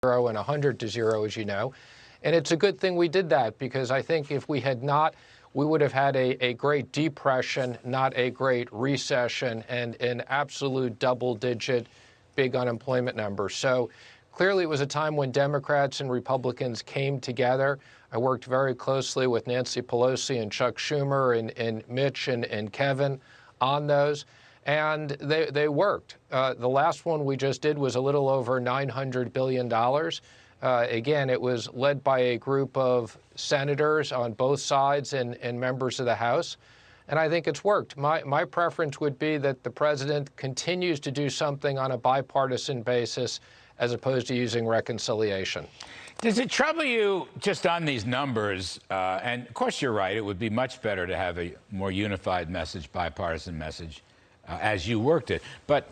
0 and 100 to 0, as you know. And it's a good thing we did that, because I think if we had not, we would have had a great depression, not a great recession, and an absolute double-digit big unemployment number. So clearly it was a time when Democrats and Republicans came together. I worked very closely with Nancy Pelosi and Chuck Schumer and Mitch and Kevin on those, and they worked. The last one we just did was a little over $900 billion. Again, it was led by a group of senators on both sides and members of the House, and I think it's worked. My preference would be that the president continues to do something on a bipartisan basis as opposed to using reconciliation. Does it trouble you, just on these numbers, and of course you're right, it would be much better to have a more unified message, bipartisan message, as you worked it, but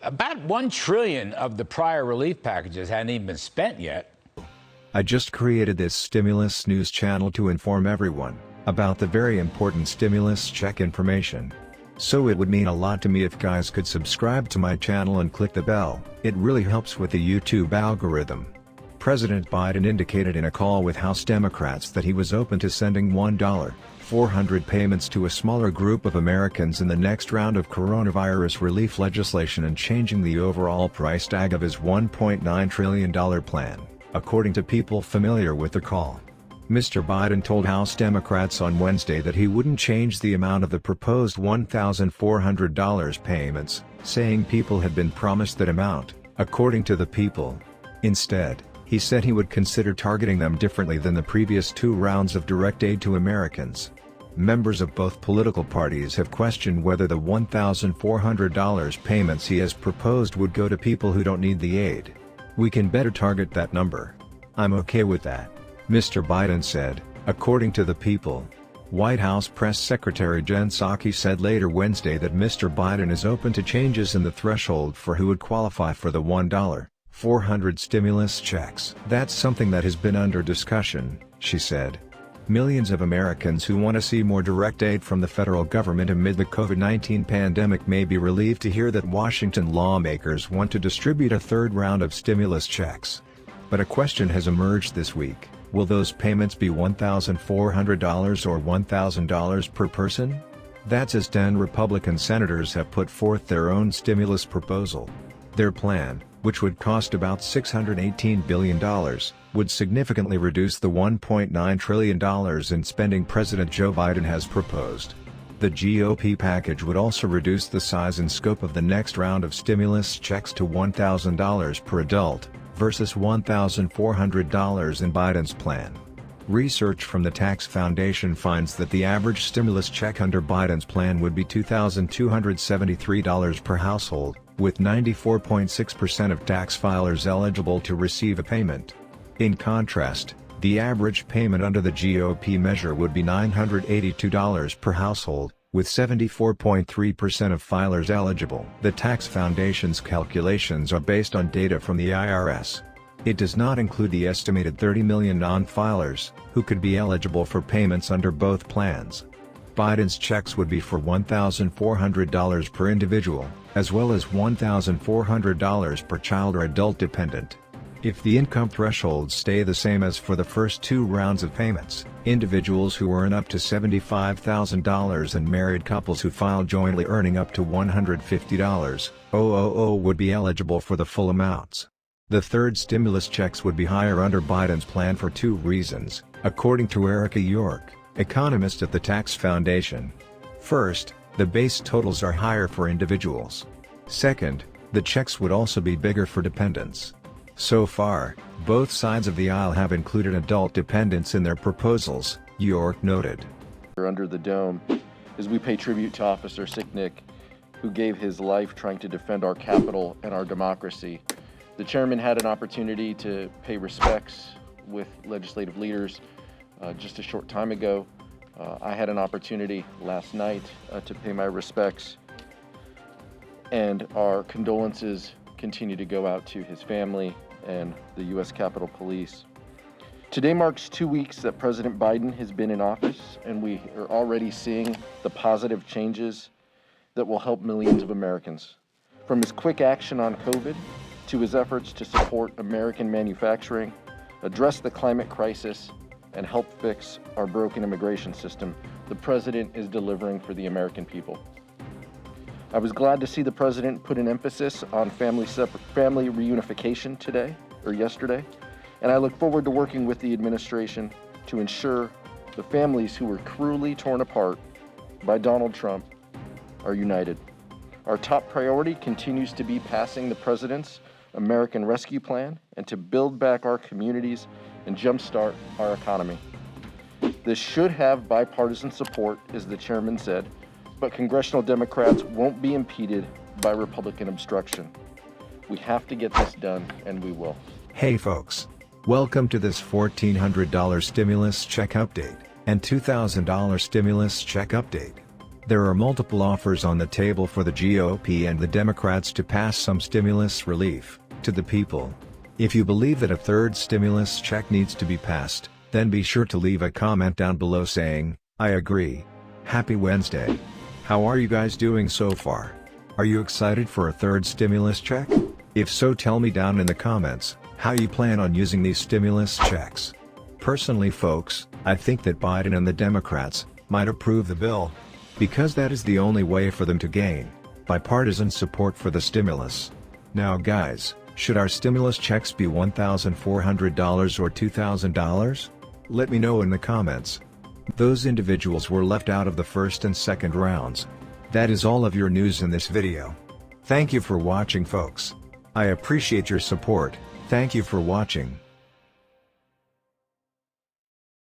about $1 trillion of the prior relief packages hadn't even been spent yet. I just created this stimulus news channel to inform everyone about the very important stimulus check information. So it would mean a lot to me if guys could subscribe to my channel and click the bell. It really helps with the YouTube algorithm. President Biden indicated in a call with House Democrats that he was open to sending $1,400 payments to a smaller group of Americans in the next round of coronavirus relief legislation and changing the overall price tag of his $1.9 trillion plan, according to people familiar with the call. Mr. Biden told House Democrats on Wednesday that he wouldn't change the amount of the proposed $1,400 payments, saying people had been promised that amount, according to the people. Instead, he said he would consider targeting them differently than the previous two rounds of direct aid to Americans. Members of both political parties have questioned whether the $1,400 payments he has proposed would go to people who don't need the aid. "We can better target that number. I'm okay with that," Mr. Biden said, according to the people. White House Press Secretary Jen Psaki said later Wednesday that Mr. Biden is open to changes in the threshold for who would qualify for the $1,400 stimulus checks. "That's something that has been under discussion," she said. Millions of Americans who want to see more direct aid from the federal government amid the COVID-19 pandemic may be relieved to hear that Washington lawmakers want to distribute a third round of stimulus checks. But a question has emerged this week: will those payments be $1,400 or $1,000 per person? That's as 10 Republican senators have put forth their own stimulus proposal. Their plan, which would cost about $618 billion, would significantly reduce the $1.9 trillion in spending President Joe Biden has proposed. The GOP package would also reduce the size and scope of the next round of stimulus checks to $1,000 per adult, versus $1,400 in Biden's plan. Research from the Tax Foundation finds that the average stimulus check under Biden's plan would be $2,273 per household, with 94.6% of tax filers eligible to receive a payment. In contrast, the average payment under the GOP measure would be $982 per household, with 74.3% of filers eligible. The Tax Foundation's calculations are based on data from the IRS. It does not include the estimated 30 million non-filers, who could be eligible for payments under both plans. Biden's checks would be for $1,400 per individual, as well as $1,400 per child or adult dependent. If the income thresholds stay the same as for the first two rounds of payments, individuals who earn up to $75,000 and married couples who file jointly earning up to $150,000 would be eligible for the full amounts. The third stimulus checks would be higher under Biden's plan for two reasons, according to Erica York, economist at the Tax Foundation. First, the base totals are higher for individuals. Second, the checks would also be bigger for dependents. So far, both sides of the aisle have included adult dependents in their proposals, York noted. Under the dome, as we pay tribute to Officer Sicknick, who gave his life trying to defend our Capitol and our democracy. The chairman had an opportunity to pay respects with legislative leaders just a short time ago. I had an opportunity last night to pay my respects, and our condolences continue to go out to his family and the U.S. Capitol Police. Today marks 2 weeks that President Biden has been in office, and we are already seeing the positive changes that will help millions of Americans. From his quick action on COVID, to his efforts to support American manufacturing, address the climate crisis, and help fix our broken immigration system, the President is delivering for the American people. I was glad to see the President put an emphasis on family reunification yesterday, and I look forward to working with the administration to ensure the families who were cruelly torn apart by Donald Trump are united. Our top priority continues to be passing the President's American Rescue Plan and to build back our communities and jumpstart our economy. This should have bipartisan support, as the chairman said, but congressional Democrats won't be impeded by Republican obstruction. We have to get this done, and we will. Hey folks. Welcome to this $1,400 stimulus check update, and $2,000 stimulus check update. There are multiple offers on the table for the GOP and the Democrats to pass some stimulus relief to the people. If you believe that a third stimulus check needs to be passed, then be sure to leave a comment down below saying, "I agree." Happy Wednesday. How are you guys doing so far? Are you excited for a third stimulus check? If so, tell me down in the comments how you plan on using these stimulus checks. Personally folks, I think that Biden and the Democrats might approve the bill, because that is the only way for them to gain bipartisan support for the stimulus. Now guys, should our stimulus checks be $1,400 or $2,000? Let me know in the comments. Those individuals were left out of the first and second rounds. That is all of your news in this video. Thank you for watching folks. I appreciate your support. Thank you for watching.